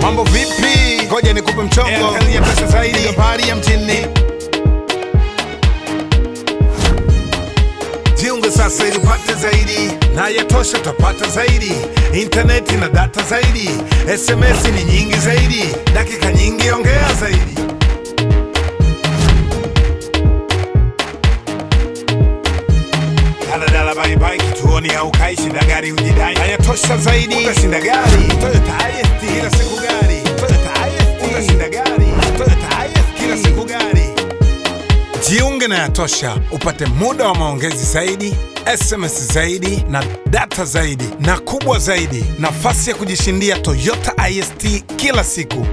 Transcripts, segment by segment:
Mambo vipi? Ngoja nikupe mchongo. Airtel ya pesa zaidi, habari ya mjini. Jiunge sasa ili upate zaidi, na yatosha utapata zaidi. Internet na data zaidi, SMS ni nyingi zaidi, dakika nyingi ongea zaidi. Dala bye bye kituoni au kai shinda gari ujidai. Na yatosha zaidi, utashinda gari. Toyota IST kila siku gari. Toyota IST utashinda gari. Toyota IST kila siku gari. Jiunge na yatosha upate muda wa maongezi zaidi, SMS zaidi na data zaidi, na kubwa zaidi, nafasi ya kujishindia Toyota IST kila siku.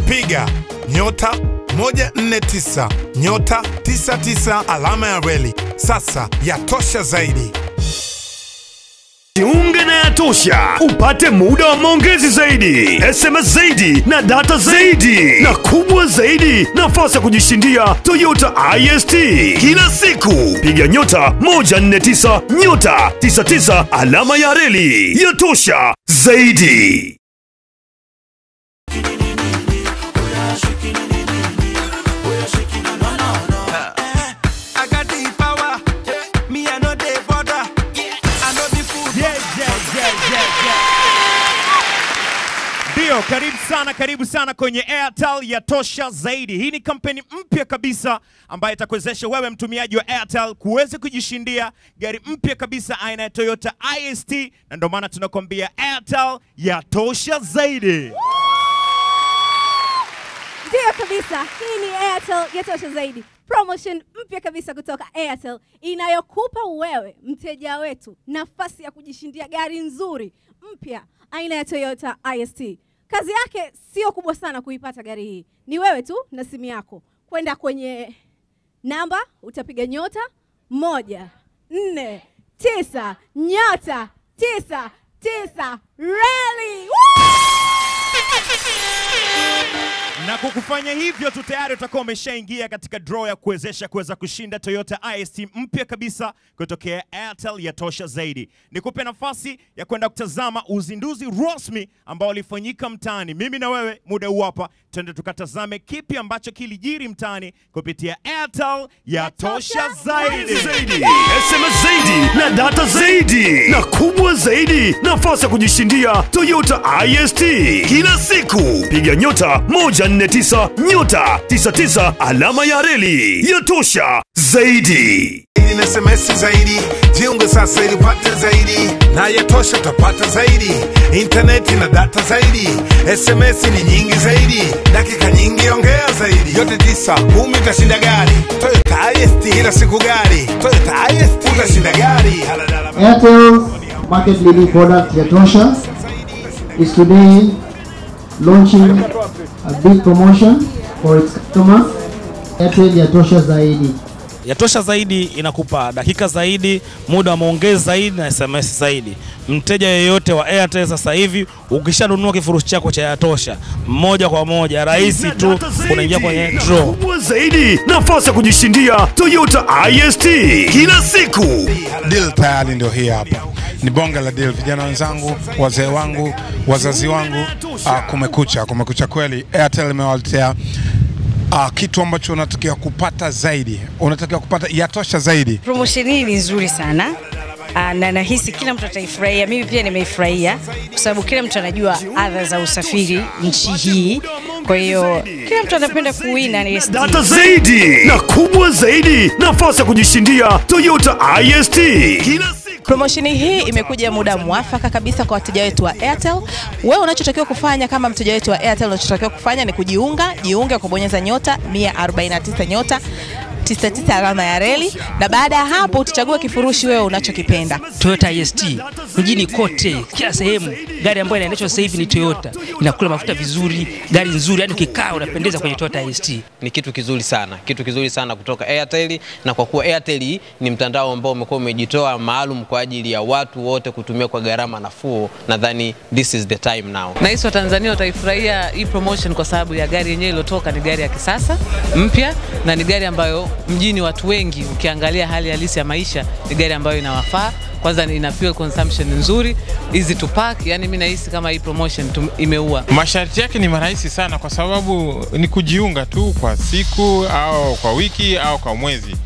Piga *149 *99 alama ya reli. Sasa yatosha zaidi. Jiunge na yatosha upate muda wa maongezi zaidi, SMS zaidi na data zaidi, na kubwa zaidi, nafasi ya kujishindia Toyota IST kila siku. Piga *149 *99 alama ya reli. Yatosha zaidi. Karibu sana kwenye Airtel Yatosha zaidi. Hii ni kampeni mpya kabisa ambayo itakuwezesha wewe mtumiaji wa Airtel kuweza kujishindia gari mpya kabisa aina ya Toyota IST, na ndio maana tunakwambia Airtel Yatosha zaidi. Ndio kabisa, hii ni Airtel Yatosha zaidi. Promotion mpya kabisa kutoka Airtel inayokupa wewe mteja wetu nafasi ya kujishindia gari nzuri mpya aina ya Toyota IST. Kazi yake sio kubwa sana kuipata gari hii. Ni wewe tu na simu yako kwenda kwenye namba, utapiga *149 *99 reli. Na kukufanya hivyo tu tayari utakuwa umeshaingia katika draw ya kuwezesha kuweza kushinda Toyota IST mpya kabisa kutokea Airtel Yatosha zaidi. Nikupe nafasi ya kwenda kutazama uzinduzi rasmi ambao ulifanyika mtaani. Mimi na wewe muda huu hapa twende tukatazame kipi ambacho kilijiri mtaani kupitia Airtel Yatosha zaidi. SMS zaidi na data zaidi, na kubwa zaidi, nafasi ya kujishindia Toyota IST kila siku. Piga *149 *99 alama ya reli. Yatosha zaidi. Ni SMS zaidi, jiunge sasa ili upate zaidi, na yatosha utapata zaidi. Internet na data zaidi, SMS ni nyingi zaidi, dakika nyingi ongea zaidi. Yote 9 10 utashinda gari. Toyota IST kila siku gari. Toyota IST utashinda gari. Airtel market leading product Yatosha is today launching a big promotion for its customers. Airtel Yatosha zaidi. Yatosha zaidi inakupa dakika zaidi, muda wa maongezi zaidi na SMS zaidi. Mteja yeyote wa Airtel sasa hivi ukishanunua kifurushi chako cha Yatosha, moja kwa moja rahisi tu unaingia kwenye draw. Kubwa zaidi, nafasi ya kujishindia Toyota IST kila siku. Deal tayari ndio hii hapa. Ni bonga la deal, vijana wenzangu, wazee wangu, wazazi wangu, kumekucha kweli. Airtel imewaletea kitu ambacho unatakiwa kupata zaidi. Unatakiwa kupata Yatosha zaidi. Promotion hii ni nzuri sana. Na nahisi kila mtu ataifurahia. Mimi pia nimeifurahia kwa sababu kila mtu anajua adha za usafiri nchi hii. Kwa hiyo kila mtu anapenda kuwina IST. Data zaidi na kubwa zaidi, nafasi ya kujishindia Toyota IST kila siku. Promotion hii imekuja muda mwafaka kabisa kwa wateja wetu wa Airtel. Wewe unachotakiwa kufanya kama mteja wetu wa Airtel, unachotakiwa kufanya ni jiunge kwa kubonyeza *149 *99 alama ya reli, na baada ya hapo utachagua kifurushi wewe unachokipenda. Toyota IST mjini kote, kila sehemu. Gari ambayo inaendeshwa sasa hivi ni Toyota, inakula mafuta vizuri, gari nzuri, yani ukikaa unapendeza kwenye Toyota IST. Ni kitu kizuri sana kutoka Airtel, na kwa kuwa Airtel ni mtandao ambao umekuwa umejitoa maalum kwa ajili ya watu wote kutumia kwa gharama nafuu, nadhani this is the time now. Na hisi Tanzania wataifurahia hii promotion kwa sababu ya gari yenyewe iliyotoka ni gari ya kisasa, mpya, na ni gari ambayo mjini watu wengi, ukiangalia hali halisi ya maisha, ni gari ambayo inawafaa. Kwanza ina fuel consumption nzuri, easy to park. Yani mimi nahisi kama hii promotion imeua. Masharti yake ni marahisi sana kwa sababu ni kujiunga tu kwa siku au kwa wiki au kwa mwezi.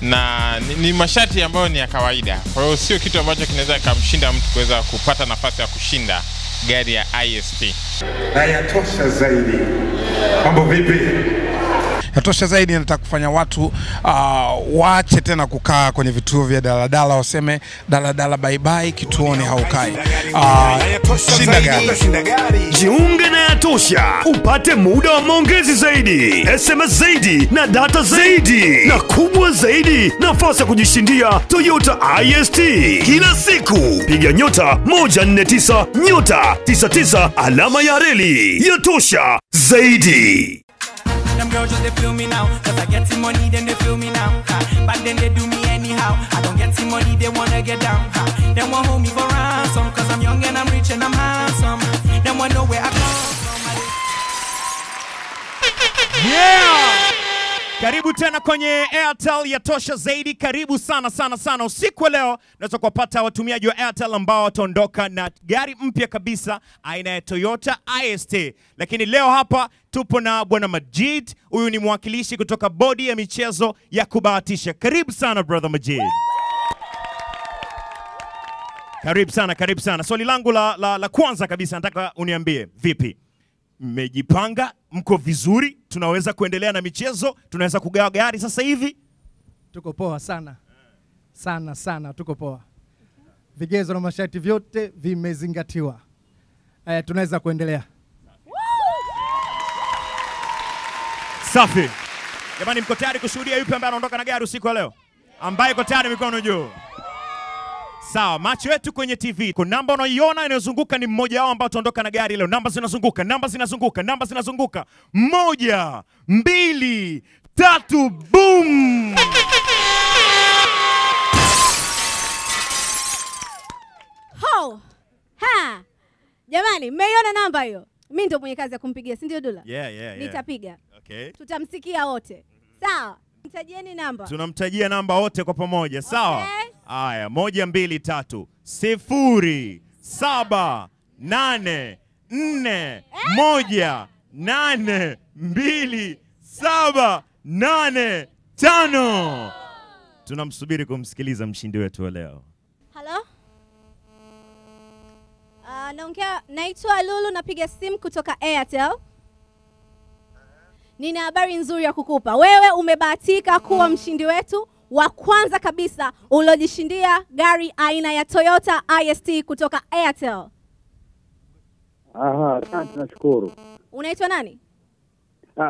Na ni masharti ambayo ni ya kawaida. Kwa hiyo sio kitu ambacho kinaweza kumshinda mtu kuweza kupata nafasi ya kushinda gari ya IST. Na yatosha zaidi. Mambo vipi? Yatosha zaidi nataka kufanya watu waache tena kukaa kwenye vituo vya daladala, waseme daladala bye bye, kituoni haukai. Shinda gari. Jiunge na Yatosha upate muda wa maongezi zaidi, SMS zaidi na data zaidi, na kubwa zaidi, nafasi ya kujishindia Toyota IST kila siku. Piga *149 *99 alama ya reli. Yatosha zaidi. Them girls just they feel me now, cause I get some money then they feel me now. But then they do me anyhow. I don't get some money, they wanna get down. They want hold me for ransom, cause I'm young and I'm rich and I'm handsome. They want know where I come from. Yeah! Karibu tena kwenye Airtel Yatosha zaidi. Karibu sana. Usiku leo naweza kupata watumiaji wa Airtel ambao wataondoka na gari mpya kabisa aina ya Toyota IST. Lakini leo hapa tupo na Bwana Majid. Huyu ni mwakilishi kutoka bodi ya michezo ya kubahatisha. Karibu sana brother Majid. Karibu sana. Swali langu la kwanza kabisa nataka uniambie, vipi? Mmejipanga? Mko vizuri? Tunaweza kuendelea na michezo? Tunaweza kugawa gari sasa hivi? Tuko poa sana. Sana tuko poa. Vigezo na masharti vyote vimezingatiwa. Tunaweza kuendelea. Safi. Jamani, mko tayari kushuhudia yupi ambaye anaondoka na gari usiku wa leo? Ambaye iko tayari mikono juu. Sawa, macho yetu kwenye TV. Kuna namba unaiona inayozunguka ni mmoja wao ambao tuondoka na gari leo. Namba zinazunguka. 1, 2, 3, boom! Ho! Ha! Jamani, mmeiona namba hiyo? Mimi ndio mwenye kazi ya kumpigia, si ndio Dula? Yeah. Nitapiga. Okay. Tutamsikia wote. Sawa. Mtajieni namba. Tunamtajia namba wote kwa pamoja. Sawa? Haya, 1, 2, 3. 0 7 8 4 1 8 2 7 8 5. Tunamsubiri kumsikiliza mshindi wetu wa leo. Hello? Naitwa Lulu, napiga simu kutoka Airtel. Nina habari nzuri ya kukupa. Wewe umebahatika kuwa mshindi wetu wa kwanza kabisa uliojishindia gari aina ya Toyota IST kutoka Airtel. Aha, asante, nashukuru. Unaitwa nani?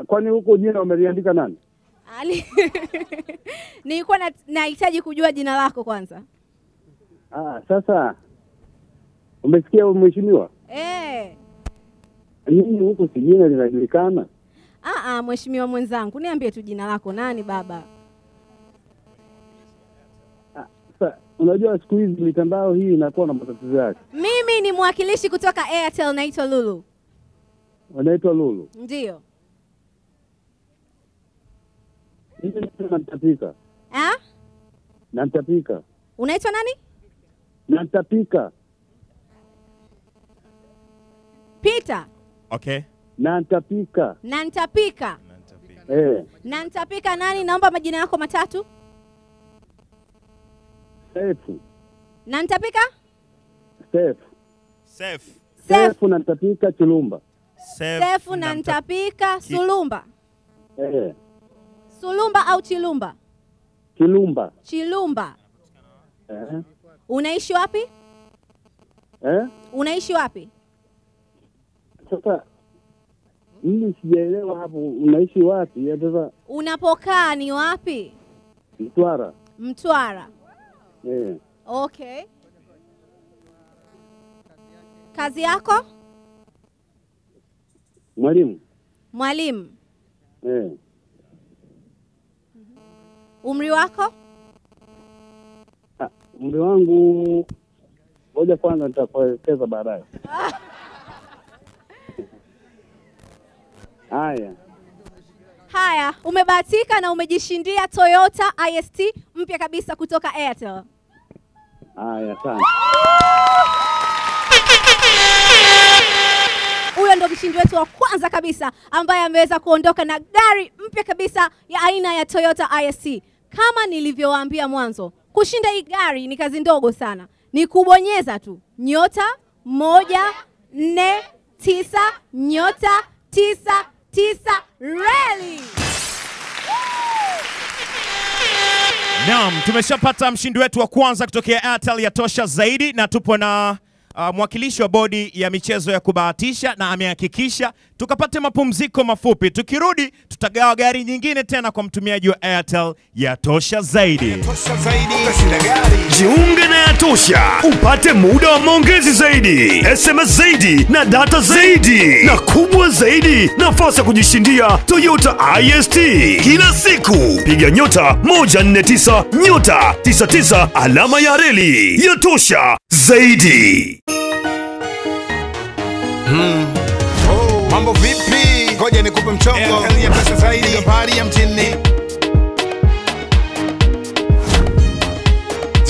Kwani huko jina umeliandika nani? Nilikuwa nahitaji kujua jina lako kwanza. Sasa umesikia mheshimiwa? Nini huko si jina linajulikana? Mheshimiwa mwenzangu, niambie tu jina lako nani baba? Unajua siku hizi mitandao hii inakuwa na matatizo yake. Mimi ni mwakilishi kutoka Airtel, naitwa Lulu. Unaitwa Lulu? Ndio. Nantapika. Nantapika. Unaitwa nani? Nantapika. Peter. Okay. Nantapika. Nantapika nani? Naomba majina yako matatu. Sefu. Nantapika? Sefu Nantapika Chulumba. Sefu Nantapika Sulumba. Sulumba au Chilumba? Chilumba. Unaishi wapi? Unaishi wapi? Sasa mimi sijaelewa hapo, unaishi wapi? Sasa unapokaa ni wapi? Mtwara. Okay. Kazi yako? Mwalimu. Umri wako? Umri wangu ngoja kwanza nitakueleza baadaye. Haya, umebahatika na umejishindia Toyota IST mpya kabisa kutoka Airtel. Haya, sana. Huyo ndo mshindi wetu wa kwanza kabisa ambaye ameweza kuondoka na gari mpya kabisa ya aina ya Toyota IST. Kama nilivyowaambia mwanzo, kushinda hii gari ni kazi ndogo sana. Ni kubonyeza tu *149 *99 reli. Naam, tumeshapata mshindi wetu wa kwanza kutokea Airtel ya Tosha Zaidi, na tupo na mwakilishi wa bodi ya michezo ya kubahatisha, na amehakikisha tukapate mapumziko mafupi. Tukirudi tutagawa gari nyingine tena kwa mtumiaji wa Airtel ya Tosha Zaidi. Jiunge na ya Tosha upate muda wa maongezi zaidi, SMS zaidi na data zaidi, na kubwa zaidi, nafasi ya kujishindia Toyota IST kila siku. Piga *149 *99 alama ya reli. Ya Tosha Zaidi. Mambo vipi? Ngoja nikupe mchongo. Airtel ya Tosha Zaidi, habari ya mjini.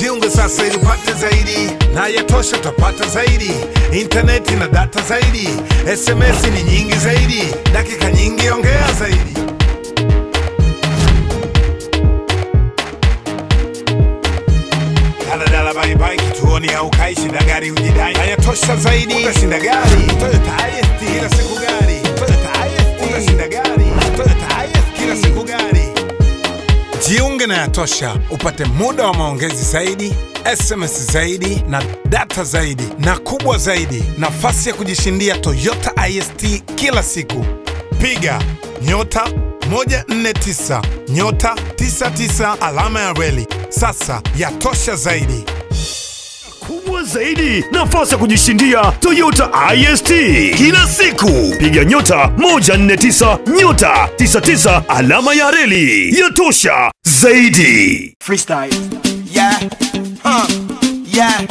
Jiunge sasa ili upate zaidi. Na ya Tosha utapata zaidi. Internet na data zaidi. SMS ni nyingi zaidi. Dakika nyingi, ongea zaidi. Dala bye bye, kituoni au kai, shinda gari ujidai. Haya Tosha Zaidi, utashinda gari. Toyota IST kila siku gari. Toyota IST utashinda gari. Toyota IST kila siku gari. Jiunge na ya Tosha upate muda wa maongezi zaidi, SMS zaidi na data zaidi, na kubwa zaidi, nafasi ya kujishindia Toyota IST kila siku. Piga *149 *99 alama ya reli. Sasa ya Tosha Zaidi. Kubwa zaidi, nafasi ya kujishindia Toyota IST kila siku. Piga *149 *99 alama ya reli. Ya Tosha Zaidi. Freestyle. Yeah. Yeah.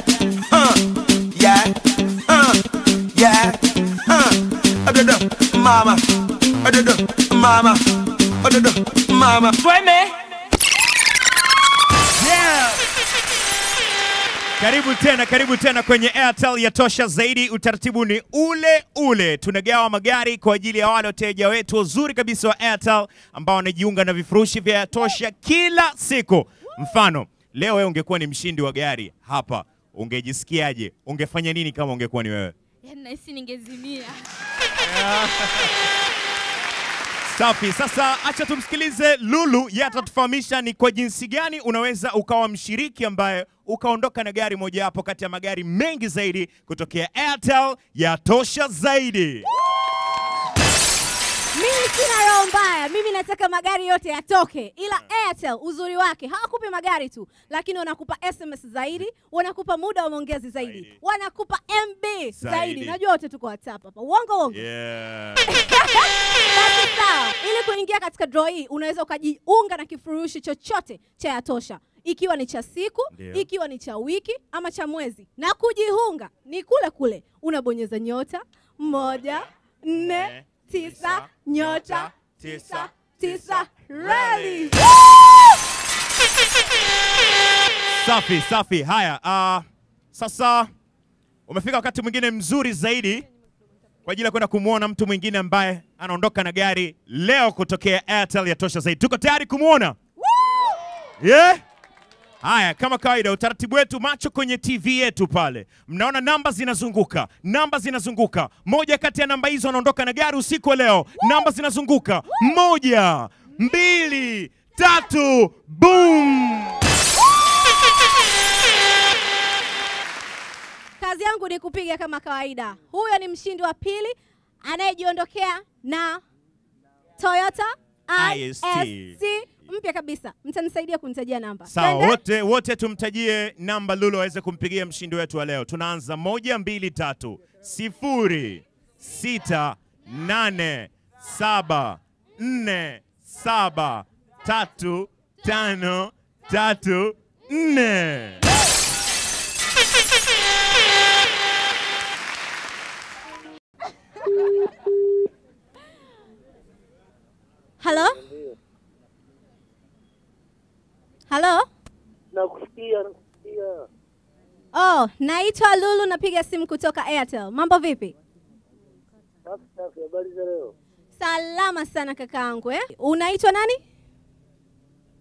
Yeah. Yeah. Mama. Mama. Mama. Twende. Yeah. Karibu tena kwenye Airtel ya Tosha Zaidi. Utaratibu ni ule ule. Tunagawa magari kwa ajili ya wale wateja wetu wazuri kabisa wa Airtel ambao wanajiunga na vifurushi vya Tosha kila siku. Mfano, leo wewe ungekuwa ni mshindi wa gari hapa, ungejisikiaje? Ungefanya nini kama ungekuwa ni wewe? Yaani nahisi ningezimia. Safi. Sasa acha tumsikilize Lulu, yeye atatufahamisha ni kwa jinsi gani unaweza ukawa mshiriki ambaye ukaondoka na gari moja hapo kati ya magari mengi zaidi kutokea Airtel ya Tosha Zaidi. Mimi sina roho mbaya, mimi nataka magari yote yatoke, ila Airtel uzuri wake hawakupi magari tu, lakini wanakupa SMS zaidi, wanakupa muda wa maongezi zaidi, wanakupa MB zaidi. Najua wote tuko WhatsApp hapa. Uongo. Yeah. Basi sawa, ili kuingia katika draw hii unaweza ukajiunga na kifurushi chochote cha ya Tosha. Ikiwa ni cha siku, ikiwa ni cha wiki ama cha mwezi. Na kujiunga ni kule kule. Unabonyeza *149 *99 reli. Safi. Haya, sasa umefika wakati mwingine mzuri zaidi kwa ajili ya kwenda kumuona mtu mwingine ambaye anaondoka na gari leo kutokea Airtel ya Tosha Zaidi. Tuko tayari kumuona? Yeah? Haya, kama kawaida utaratibu wetu, macho kwenye TV yetu pale. Mnaona namba zinazunguka. Moja kati ya namba hizo anaondoka na gari usiku wa leo. Namba zinazunguka. 1, 2, 3, boom! Kazi yangu ni kupiga kama kawaida. Huyo ni mshindi wa pili anayejiondokea na Toyota IST mpya kabisa. Mtanisaidia kunitajia namba. Sawa, wote tumtajie namba Lulu aweze kumpigia mshindi wetu wa leo. Tunaanza 1, 2, 3 0 6 8 7 4 7 3 5 3 4. Hello? Halo? Nakusikia. Oh, naitwa Lulu, napiga simu kutoka Airtel. Mambo vipi? Safi, habari za leo? Salama sana kakaangu, eh? Unaitwa nani?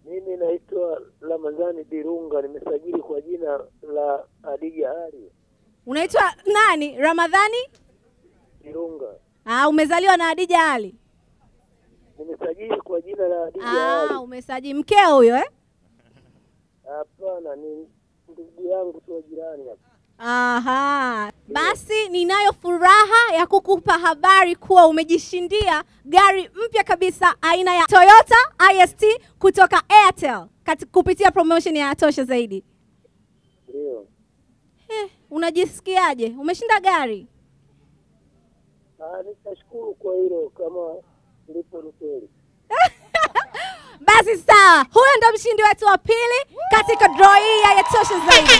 Mimi naitwa Ramadhani Dirunga, nimesajili kwa jina la Adija Ali. Unaitwa nani? Ramadhani Dirunga. Umezaliwa na Adija Ali? Nimesajili kwa jina la Adija Ali. Umesajili mkeo huyo, eh? Hapana, ni ndugu yangu tu jirani hapa. Aha. Basi ninayo furaha ya kukupa habari kuwa umejishindia gari mpya kabisa aina ya Toyota IST kutoka Airtel kupitia promotion ya Yatosha Zaidi. Ndio. Unajisikiaje? Umeshinda gari? Nitashukuru kwa hilo kama lipo ni kweli. Basi sawa. Huyo ndo mshindi wetu wa pili katika draw hii ya Yatosha Zaidi.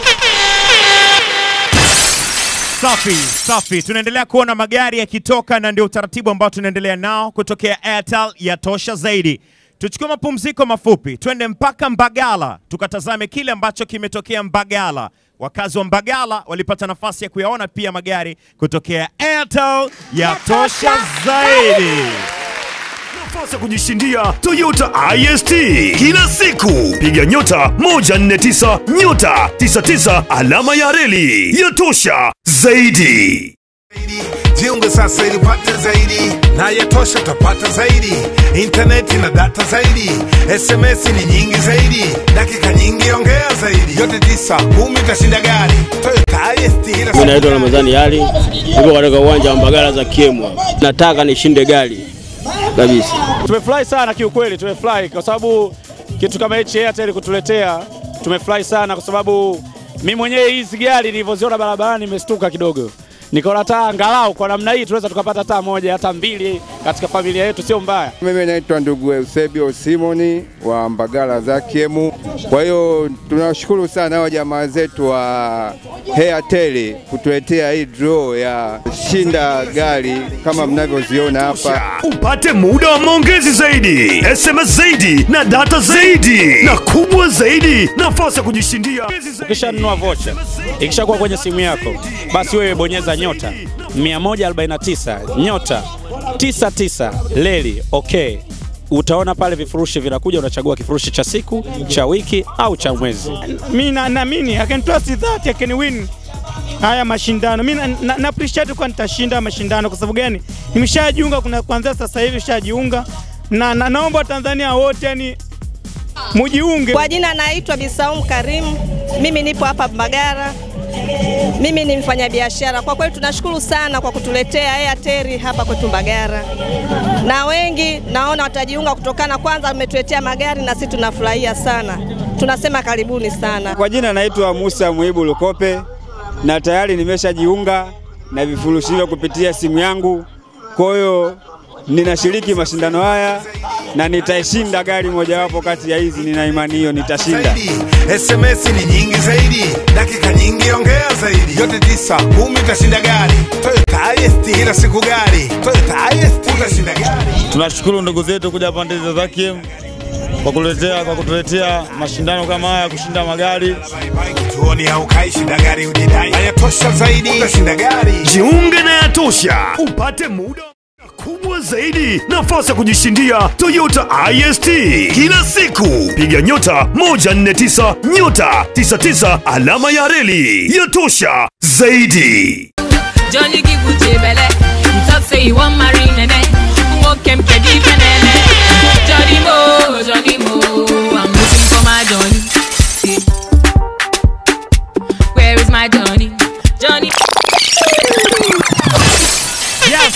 Safi. Tunaendelea kuona magari yakitoka na ndio utaratibu ambao tunaendelea nao kutokea Airtel Yatosha Zaidi. Tuchukue mapumziko mafupi, twende mpaka Mbagala, tukatazame kile ambacho kimetokea Mbagala. Wakazi wa Mbagala walipata nafasi ya kuyaona pia magari kutokea Airtel Yatosha Zaidi. Nafasi ya kujishindia Toyota IST kila siku. Piga *149 alama ya reli. Yatosha Zaidi. Jiunge sasa ili upate zaidi. Na Yatosha utapata zaidi. Internet na data zaidi. SMS ni nyingi zaidi. Dakika nyingi ongea zaidi. Yote 9, 10 utashinda gari. Toyota IST. Mimi naitwa Ramadhani Ali. Nipo katika uwanja wa Mbagala za Kiemwa. Nataka nishinde gari kabisa. Tumefurahi sana kiukweli, tumefurahi kwa sababu kitu kama hichi Airtel kutuletea, tumefurahi sana kwa sababu mimi mwenyewe hizi gari nilivyoziona barabarani nimestuka kidogo. Nikaona hata angalau kwa namna hii tunaweza tukapata hata moja hata mbili katika familia yetu, sio mbaya. Mimi naitwa ndugu Eusebio Simoni wa Mbagala za Kiemu. Kwa hiyo tunashukuru sana hao jamaa zetu wa Airtel kutuletea hii draw ya shinda gari kama mnavyoziona hapa. Upate muda wa maongezi zaidi, SMS zaidi na data zaidi, na kubwa zaidi, nafasi ya kujishindia. Ukishanunua vocha, ikishakuwa kwenye simu yako, basi wewe bonyeza *149 leli, okay. Utaona pale vifurushi vinakuja, unachagua kifurushi cha siku, cha wiki au cha mwezi. Mimi naamini I can trust that I can win haya mashindano. Mimi na appreciate kwa nitashinda mashindano. Kwa sababu gani? Nimeshajiunga kuanzia sasa hivi, nishajiunga na naomba Tanzania wote yani mujiunge. Kwa jina naitwa Bisaum Karim. Mimi nipo hapa Mbagala. Mimi ni mfanyabiashara. Kwa kweli tunashukuru sana kwa kutuletea Airtel hapa kwetu Mbagala. Na wengi naona watajiunga kutokana, kwanza umetuletea magari na sisi tunafurahia sana. Tunasema karibuni sana. Kwa jina naitwa Musa Muibu Lukope na tayari nimeshajiunga na vifurushi hivyo kupitia simu yangu. Kwa hiyo ninashiriki mashindano haya na nitashinda gari mojawapo kati ya hizi, nina imani hiyo nitashinda. SMS ni nyingi zaidi. Dakika nyingi ongea zaidi. Yote 9, 10 utashinda gari. Toyota IST kila siku gari. Toyota IST utashinda gari. Tunashukuru ndugu zetu kuja pande za Kiemwa kwa kutuletea mashindano kama haya kushinda magari. Tuoni au kaishinda gari ujidai. Yatosha Zaidi utashinda gari. Jiunge na Yatosha upate muda kubwa zaidi, nafasi ya kujishindia Toyota IST kila siku. Piga *149 alama ya reli. Yatosha Zaidi. Johnny Kibuche bele, talk say you want marry nene, kem kedi fenele. Johnny Mo, I'm looking for my Johnny. Where is my Johnny? Johnny. Yes.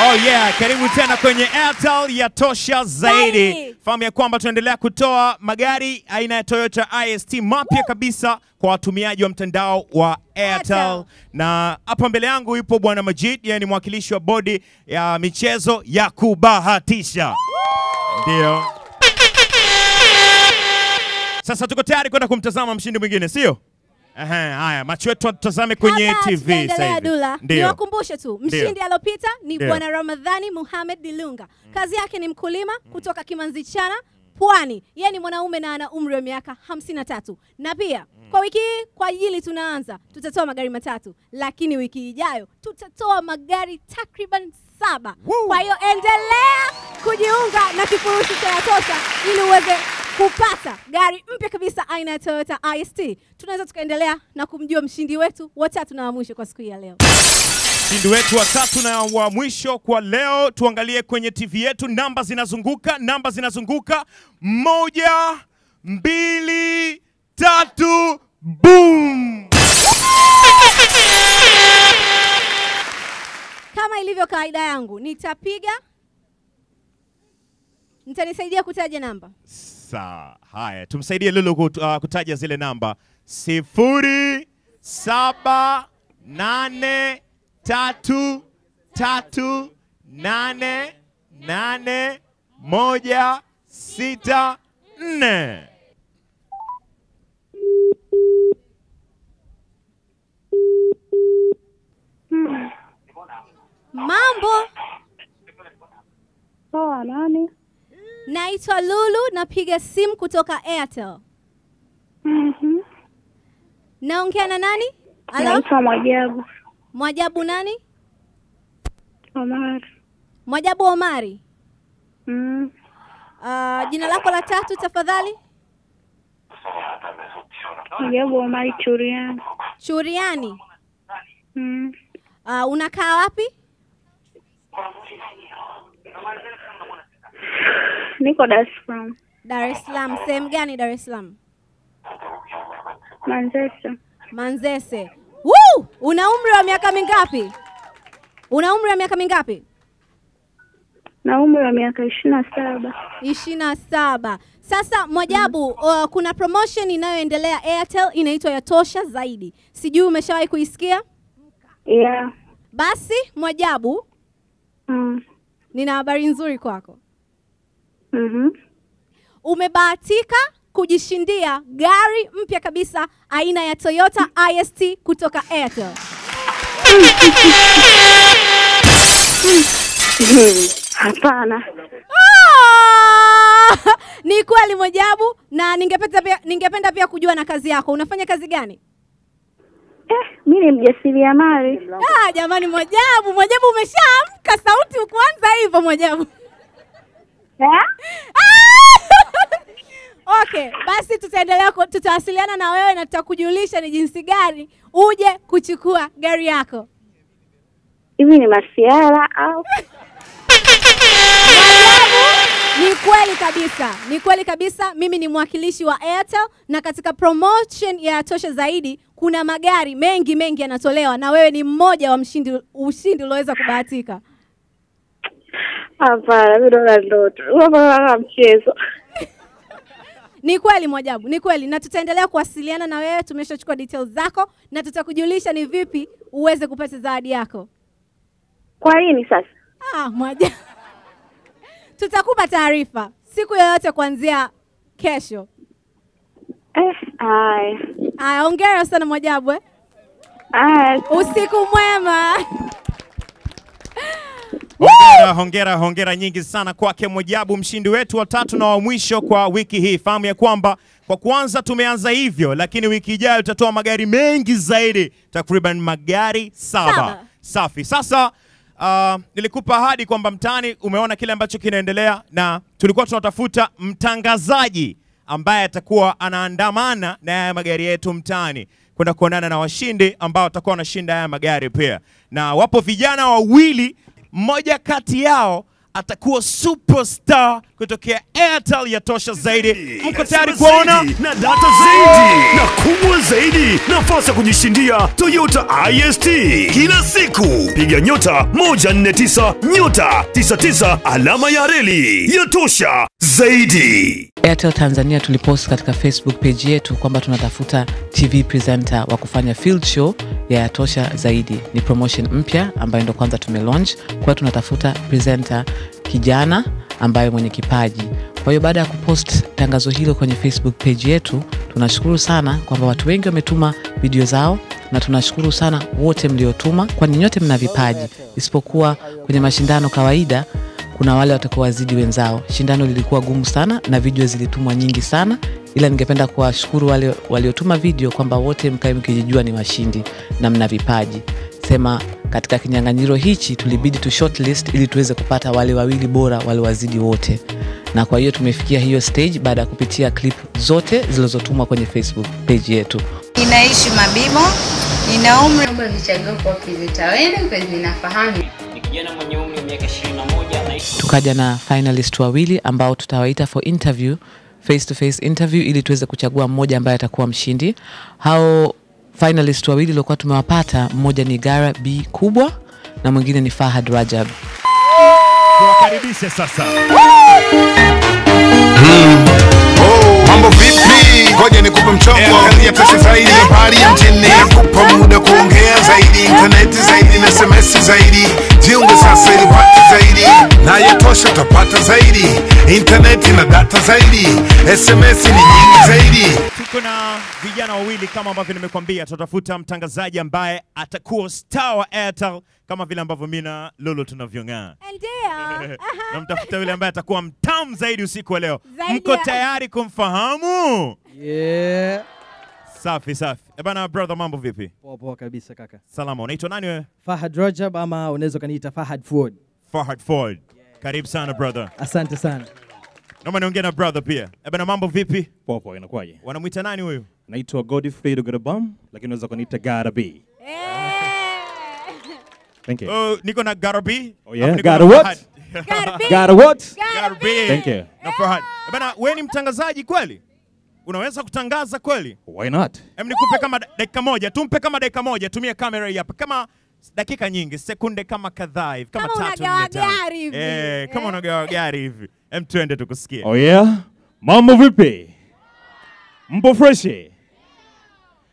Oh yeah, karibu tena kwenye Airtel Yatosha Zaidi. Fahamu ya kwamba tunaendelea kutoa magari aina ya Toyota IST mapya kabisa kwa watumiaji wa mtandao wa Airtel. Na hapa mbele yangu yupo Bwana Majid, yeye ni mwakilishi wa bodi ya michezo ya kubahatisha. Ndio. Sasa tuko tayari kwenda kumtazama mshindi mwingine, sio? Haya, macho yetu tutazame kwenye TV sasa hivi. Niwakumbushe tu, mshindi aliyopita ni Bwana Ramadhani Mohamed Dilunga. Kazi yake ni mkulima kutoka Kimanzi Chana, Pwani. Yeye ni mwanaume na ana umri wa miaka 53. Na pia kwa wiki hii kwa ajili tunaanza tutatoa magari matatu, lakini wiki ijayo tutatoa magari takriban 7. Kwa hiyo endelea kujiunga na kifurushi cha Yatosha ili uweze kupata gari mpya kabisa aina ya Toyota IST. Tunaweza tukaendelea na kumjua mshindi wetu wa 3 na wa mwisho kwa siku ya leo. Mshindi wetu wa 3 na wa mwisho kwa leo, tuangalie kwenye TV yetu, namba zinazunguka, 1, 2, 3, boom! Kama ilivyo kawaida yangu, nitanisaidia kutaja namba. Sawa. Haya, tumsaidie Lulu kutaja zile namba. 0, 7, 8, 3, 3, 8, 8, 1, 6, 4. Mambo. Poa, nani? Naitwa Lulu, napiga simu kutoka Airtel. Naongea na nani? Naitwa Mwajabu. Mwajabu nani? Omari. Mwajabu Omari. Jina lako la 3 tafadhali? Mwajabu Omari Churiani. Churiani. Unakaa wapi? Niko Dar es Salaam. Dar es Salaam. Sehemu gani Dar es Salaam? Manzese. Manzese. Woo! Una umri wa miaka mingapi? Na umri wa miaka 27. 27. Sasa Mwajabu, kuna promotion inayoendelea Airtel inaitwa Yatosha Zaidi. Sijui umeshawahi kuisikia? Yeah. Basi Mwajabu, nina habari nzuri kwako. Umebahatika kujishindia gari mpya kabisa aina ya Toyota IST kutoka Airtel. Hapana. Ni kweli Mwajabu, na ningependa pia kujua na kazi yako. Unafanya kazi gani? Mimi ni mjasiriamali. Jamani Mwajabu umeshaamka, sauti ukuanza hivyo Mwajabu. Okay, basi tutawasiliana na wewe na tutakujulisha ni jinsi gani uje kuchukua gari yako. Hivi ni masiara au? Ni kweli kabisa. Mimi ni mwakilishi wa Airtel na katika promotion ya Yatosha Zaidi kuna magari mengi yanatolewa na wewe ni mmoja wa ushindi ulioweza kubahatika. Hapana, mimi ndo ndoto. Wewe mchezo. Ni kweli Mwajabu, ni kweli, na tutaendelea kuwasiliana na wewe. Tumeshachukua details zako na tutakujulisha ni vipi uweze kupata zawadi yako. Kwa nini sasa? Mwajabu, tutakupa taarifa siku yoyote kuanzia kesho. Hongera sana Mwajabu. Usiku mwema. Hongera nyingi sana kwake Mwajabu, mshindi wetu wa 3 na wa mwisho kwa wiki hii. Fahamu ya kwamba kwa kwanza tumeanza hivyo, lakini wiki ijayo tutatoa magari mengi zaidi, takriban magari 7. Safi. Sasa nilikupa ahadi kwamba mtaani umeona kile ambacho kinaendelea, na tulikuwa tunatafuta mtangazaji ambaye atakuwa anaandamana na haya magari yetu mtaani kwenda kuonana na washindi ambao watakuwa wanashinda haya magari pia. Na wapo vijana wawili, mmoja kati yao atakuwa superstar kutokea Airtel Yatosha Zaidi. Mko tayari kuona? Na data zaidi na kubwa zaidi, nafasi ya kujishindia Toyota IST kila siku. Piga *149*99 alama ya reli. Yatosha Zaidi. Airtel Tanzania tulipost katika Facebook page yetu kwamba tunatafuta TV presenter wa kufanya field show ya Yatosha Zaidi. Ni promotion mpya ambayo ndo kwanza tumelaunch. Kwa tunatafuta presenter kijana ambaye mwenye kipaji. Kwa hiyo baada ya kupost tangazo hilo kwenye Facebook page yetu, tunashukuru sana kwamba watu wengi wametuma video zao, na tunashukuru sana wote mliotuma, kwani nyote mna vipaji. Isipokuwa kwenye mashindano kawaida kuna wale watakuwa wazidi wenzao. Shindano lilikuwa gumu sana na video zilitumwa nyingi sana, ila ningependa kuwashukuru wale waliotuma video kwamba wote mkae mkijijua ni washindi na mna vipaji. Sema katika kinyang'anyiro hichi tulibidi tu shortlist ili tuweze kupata wale wawili bora wale wazidi wote. Na kwa hiyo tumefikia hiyo stage baada ya kupitia clip zote zilizotumwa kwenye Facebook page yetu. Ninaishi Mabibo, nina umri naomba nichague kwa Kizitawene kwa ninafahamu. Ni kijana mwenye umri wa miaka 21 anaishi. Tukaja na finalist wawili ambao tutawaita for interview, face to face interview ili tuweze kuchagua mmoja ambaye atakuwa mshindi. Hao finalist wawili walikuwa tumewapata, mmoja ni Gara B Kubwa na mwingine ni Fahad Rajab. Tuwakaribishe sasa. Mambo vipi? Ngoja nikupe mchongo. Angalia tosha zaidi habari ya mjini. Nakupa muda kuongea zaidi, internet zaidi na SMS zaidi. Jiunge sasa ili upate zaidi. Na yatosha utapata zaidi. Internet na data zaidi. SMS ni nyingi zaidi. Tuko na vijana wawili kama ambavyo nimekuambia, tutafuta mtangazaji ambaye atakuwa star wa Airtel kama vile ambavyo mimi na Lolo tunavyong'aa. Ndio. Na mtafuta yule ambaye atakuwa mtamu zaidi usiku wa leo. Zaidi Mko ya- tayari kumfahamu? Yeah. Safi safi. Bana brother, mambo vipi? Poa poa kabisa kaka. Salama. Unaitwa nani wewe? Fahad Rajab ama unaweza kaniita Fahad Ford. Fahad Ford. Karibu sana brother. Asante sana. Naomba niongee na brother pia. Bana mambo vipi? Poa poa, inakuwaje? Wanamuita nani huyu? Naitwa Godfrey Dugabam, lakini unaweza kuniita Gara B. Thank you. Oh, niko na Gara B. Oh yeah, Niko Gara na what? Fahad. Gara what? Gara B. Thank you. Na Fahad. Bana wewe ni mtangazaji kweli? Unaweza kutangaza kweli? Why not? Nikupe kama dakika moja, tumpe kama dakika moja, tumia kamera hii hapa. Kama dakika nyingi, sekunde kama kadhaa hivi, kama Kama 3 unagawa 4 5. gari hivi. Kama unagawa gari hivi. Twende tukusikie. Oh yeah? Mambo vipi? Mpo fresh?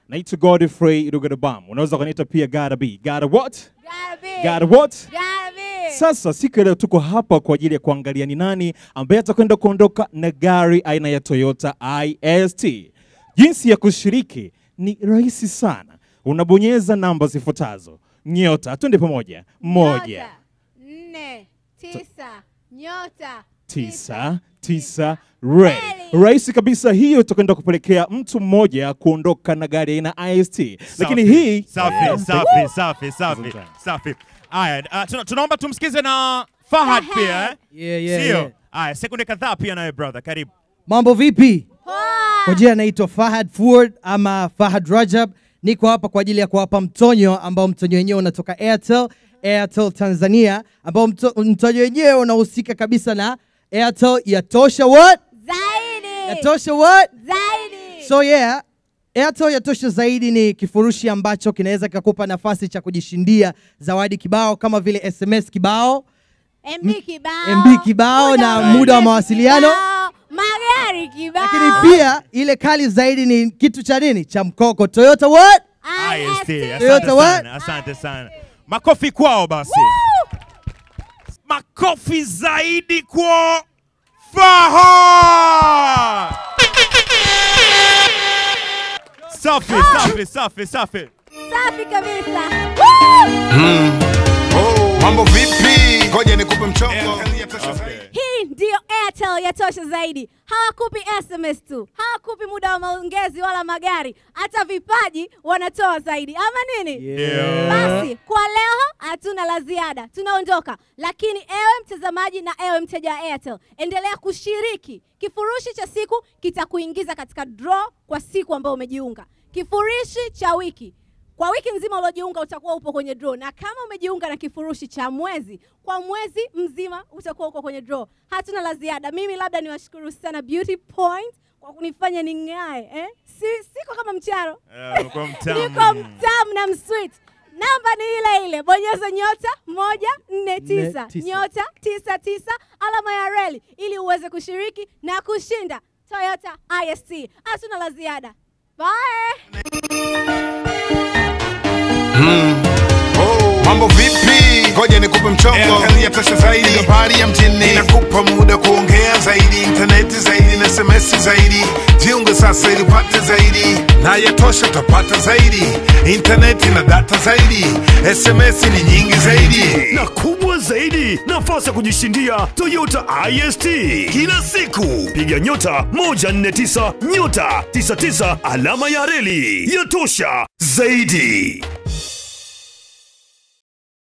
Naitwa Godfrey Dugabam. Unaweza kuniita pia Gara B. Gara what? Gara B. Gara what? Gara B. Sasa siku leo tuko hapa kwa ajili ya kuangalia ni nani ambaye atakwenda kuondoka na gari aina ya Toyota IST. Jinsi ya kushiriki ni rahisi sana. Unabonyeza namba zifuatazo. Nyota, twende pamoja. 1 4 9 nyota 9 red. Rahisi kabisa, hiyo itakwenda kupelekea mtu mmoja kuondoka na gari aina IST. Lakini hii safi. Aya, tunaomba tumsikize na Fahad pia. Sio? Aya, sekunde kadhaa pia nawe brother, karibu. Mambo vipi? Kwa jina naitwa Fahad Ford ama Fahad Rajab. Niko hapa kwa ajili ya kuwapa mtonyo ambao mtonyo wenyewe unatoka Airtel Tanzania, ambao mtonyo wenyewe unahusika kabisa na Airtel Yatosha what? Zaidi. Yatosha what? Zaidi. So yeah, Airtel Yatosha Zaidi ni kifurushi ambacho kinaweza kikakupa nafasi cha kujishindia zawadi kibao kama vile SMS kibao, MB kibao na muda wa mawasiliano. Magari kibao. Lakini pia ile kali zaidi ni kitu cha nini? Cha mkoko. Toyota what? IST. Toyota what? Asante sana. Makofi kwao basi. Makofi zaidi kwa Fahad. Safi. Safi kabisa. Mambo vipi? Ngoja nikupe mchongo. Hii ndio Airtel Yatosha Zaidi. Hawakupi SMS tu, hawakupi muda wa maongezi wala magari, hata vipaji wanatoa zaidi. Ama nini? Yeah. Basi kwa leo hatuna la ziada, tunaondoka. Lakini ewe mtazamaji na ewe mteja wa Airtel, endelea kushiriki. Kifurushi cha siku kitakuingiza katika draw kwa siku ambayo umejiunga. Kifurushi cha wiki, kwa wiki nzima uliojiunga utakuwa upo kwenye draw, na kama umejiunga na kifurushi cha mwezi, kwa mwezi mzima utakuwa uko kwenye draw. Hatuna la ziada. Mimi labda niwashukuru sana Beauty Point kwa kunifanya ning'ae. Siko kama mcharo. Uko mtamu. Niko mtamu na msweet. Namba ni ile ile. Bonyeza nyota 149 nyota 99 alama ya reli ili uweze kushiriki na kushinda Toyota IST. Hatuna la ziada. Bye. Mambo vipi? Ngoja nikupe mchongo. Angalia tosha zaidi habari ya mjini. Nakupa muda kuongea zaidi, internet zaidi na SMS zaidi. Jiunge sasa ili upate zaidi. Na yatosha utapata zaidi. Internet na data zaidi. SMS ni nyingi zaidi. Na kubwa kubwa zaidi, nafasi ya kujishindia Toyota IST. Kila siku piga nyota 149 nyota 99 alama ya reli. Yatosha zaidi.